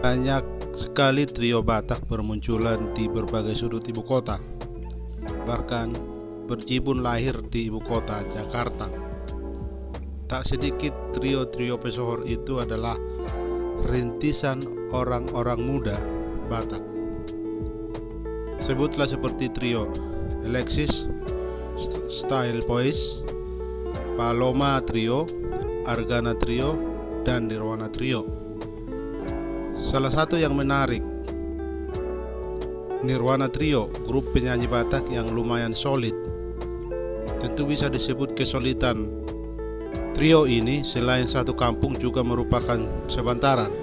Banyak sekali trio Batak bermunculan di berbagai sudut ibu kota, bahkan berjibun lahir di ibu kota Jakarta. Tak sedikit trio-trio pesohor itu adalah rintisan orang-orang muda Batak. Sebutlah seperti trio Alexis, Style Boys, Paloma Trio, Argana Trio, dan Nirwana Trio. Salah satu yang menarik, Nirwana Trio, grup penyanyi Batak yang lumayan solid. Tentu bisa disebut kesulitan trio ini selain satu kampung juga merupakan sebantaran.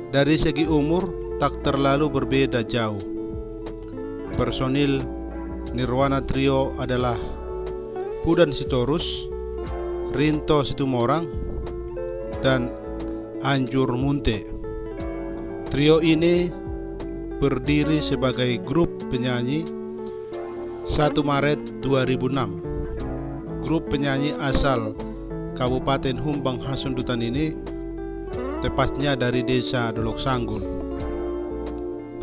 Dari segi umur tak terlalu berbeda jauh. Personil Nirwana Trio adalah Pudan Sitorus, Rinto Situmorang, dan Anjur Munte. Trio ini berdiri sebagai grup penyanyi 1 Maret 2006. Grup penyanyi asal Kabupaten Humbang Hasundutan ini tepatnya dari desa Dolok Sanggul.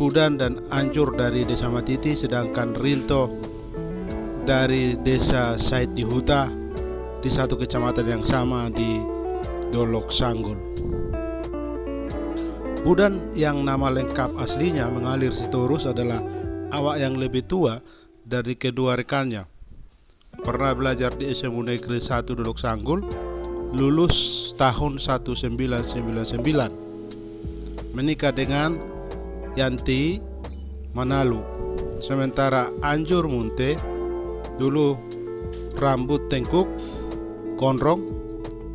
Pudan dan Anjur dari desa Matiti, sedangkan Rinto dari desa Said Dihuta di satu kecamatan yang sama di Dolok Sanggul. Pudan yang nama lengkap aslinya Mengalir Sitorus adalah awak yang lebih tua dari kedua rekannya. Pernah belajar di SMU Negeri 1 Dolok Sanggul, lulus tahun 1999. Menikah dengan Yanti Manalu. Sementara Anjur Munte dulu rambut tengkuk, gondrong,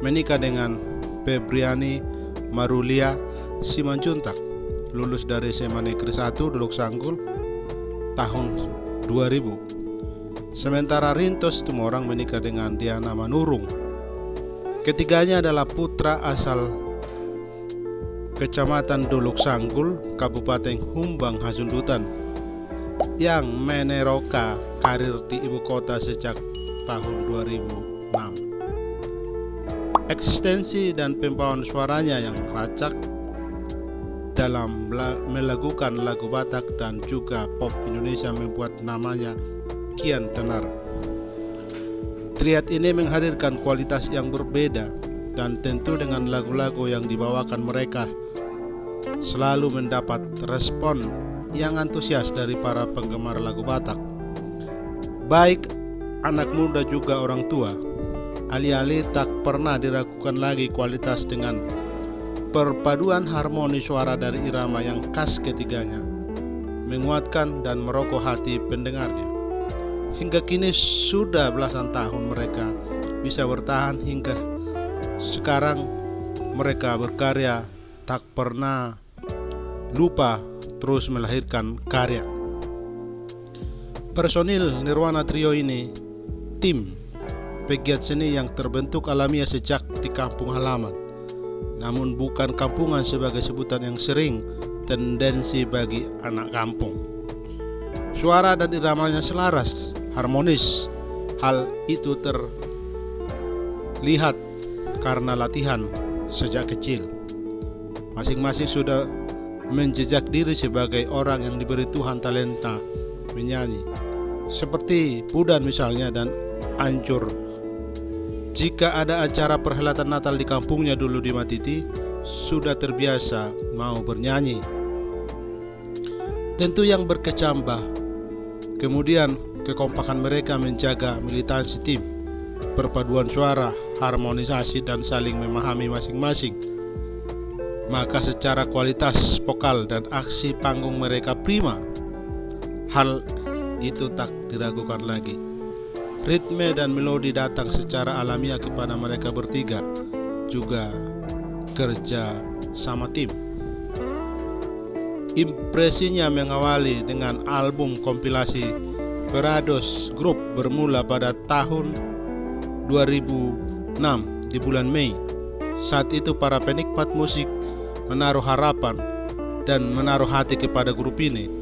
menikah dengan Febriani Marulia Simanjuntak, lulus dari SMA Negeri 1 Dolok Sanggul tahun 2000. Sementara Rinto Situmorang menikah dengan Diana Manurung. Ketiganya adalah putra asal Kecamatan Dolok Sanggul, Kabupaten Humbang Hasundutan, yang meneroka karir di ibu kota sejak tahun 2006. Eksistensi dan pembawaan suaranya yang racak dalam melakukan lagu Batak dan juga pop Indonesia membuat namanya kian tenar. Triad ini menghadirkan kualitas yang berbeda, dan tentu dengan lagu-lagu yang dibawakan mereka selalu mendapat respon yang antusias dari para penggemar lagu Batak, baik anak muda juga orang tua. Alih-alih tak pernah diragukan lagi kualitas dengan perpaduan harmoni suara dari irama yang khas ketiganya, menguatkan dan merokok hati pendengarnya. Hingga kini sudah belasan tahun mereka bisa bertahan hingga sekarang. Mereka berkarya tak pernah lupa terus melahirkan karya. Personil Nirwana Trio ini tim pegiat seni yang terbentuk alamiah sejak di kampung halaman, namun bukan kampungan sebagai sebutan yang sering tendensi bagi anak kampung. Suara dan iramanya selaras, harmonis. Hal itu terlihat karena latihan sejak kecil. Masing-masing sudah menjejak diri sebagai orang yang diberi Tuhan talenta menyanyi, seperti Pudan misalnya dan Anjur. Jika ada acara perhelatan Natal di kampungnya dulu di Matiti, sudah terbiasa mau bernyanyi. Tentu yang berkecambah. Kemudian kekompakan mereka menjaga militansi tim, perpaduan suara, harmonisasi, dan saling memahami masing-masing. Maka secara kualitas vokal dan aksi panggung mereka prima. Hal itu tak diragukan lagi. Ritme dan melodi datang secara alamiah kepada mereka bertiga, juga kerja sama tim. Impresinya mengawali dengan album kompilasi Perados Group bermula pada tahun 2006 di bulan Mei. Saat itu para penikmat musik menaruh harapan dan menaruh hati kepada grup ini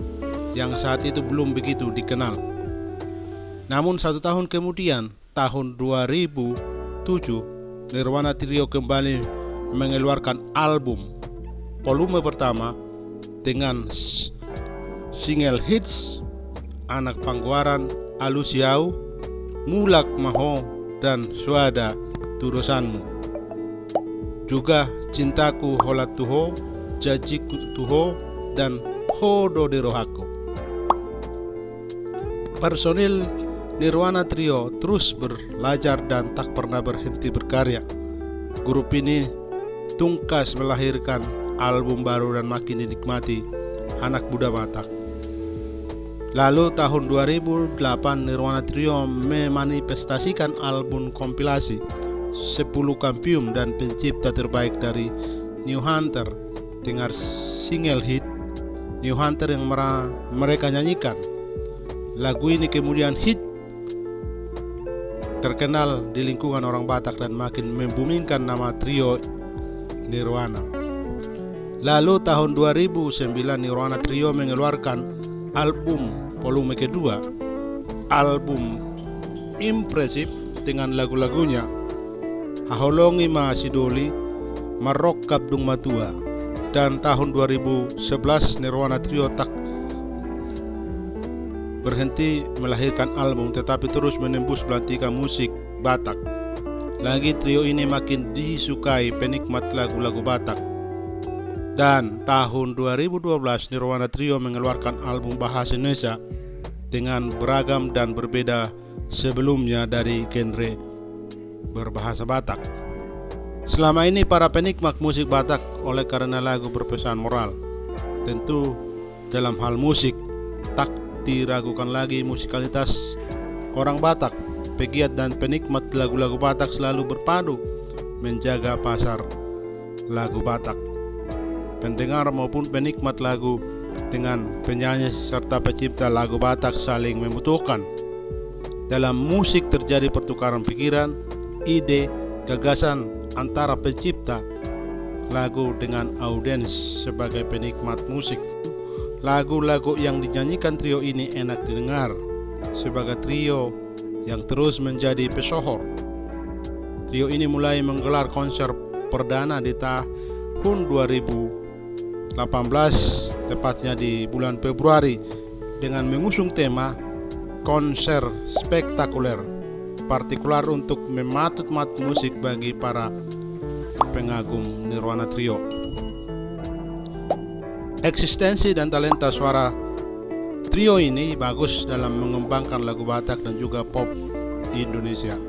yang saat itu belum begitu dikenal. Namun 1 tahun kemudian, tahun 2007, Nirwana Trio kembali mengeluarkan album volume pertama dengan single hits Anak Pangguaran, Alusiau, Mulak Maho, dan Suada Turusanmu. Juga Cintaku Holat Tuho, Jajiku Tuho, dan Hodo de Rohako. Personil Nirwana Trio terus belajar dan tak pernah berhenti berkarya. Grup ini tungkas melahirkan album baru dan makin dinikmati anak muda Batak. Lalu tahun 2008 Nirwana Trio memanifestasikan album kompilasi 10 kampium dan pencipta terbaik dari New Hunter dengan single hit New Hunter yang mereka nyanyikan. Lagu ini kemudian hit terkenal di lingkungan orang Batak dan makin membumingkan nama trio Nirwana. Lalu tahun 2009 Nirwana Trio mengeluarkan album volume kedua, album impresif dengan lagu-lagunya Haholongi Masidoli, Marokab Dung Matua. Dan tahun 2011 Nirwana Trio tak berhenti melahirkan album tetapi terus menembus belantika musik Batak. Lagi trio ini makin disukai penikmat lagu-lagu Batak. Dan tahun 2012 Nirwana Trio mengeluarkan album bahasa Indonesia dengan beragam dan berbeda sebelumnya dari genre berbahasa Batak. Selama ini para penikmat musik Batak oleh karena lagu berpesan moral. Tentu dalam hal musik tak diragukan lagi musikalitas orang Batak. Pegiat dan penikmat lagu-lagu Batak selalu berpadu menjaga pasar lagu Batak. Pendengar maupun penikmat lagu dengan penyanyi serta pencipta lagu Batak saling membutuhkan. Dalam musik terjadi pertukaran pikiran, ide, gagasan antara pencipta lagu dengan audiens sebagai penikmat musik. Lagu-lagu yang dinyanyikan trio ini enak didengar sebagai trio yang terus menjadi pesohor. Trio ini mulai menggelar konser perdana di tahun 2018, tepatnya di bulan Februari, dengan mengusung tema konser spektakuler, partikular untuk mematut-mat musik bagi para pengagum Nirwana Trio. Eksistensi dan talenta suara trio ini bagus dalam mengembangkan lagu Batak dan juga pop di Indonesia.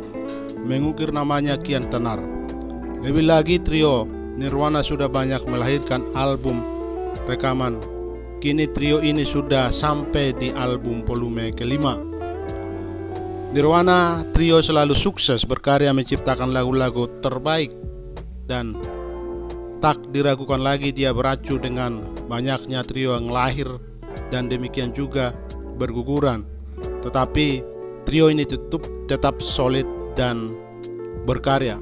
Mengukir namanya kian tenar. Lebih lagi trio Nirwana sudah banyak melahirkan album rekaman. Kini trio ini sudah sampai di album volume kelima. Nirwana Trio selalu sukses berkarya menciptakan lagu-lagu terbaik dan tak diragukan lagi dia beracu dengan banyaknya trio yang lahir dan demikian juga berguguran. Tetapi trio ini tetap solid dan berkarya.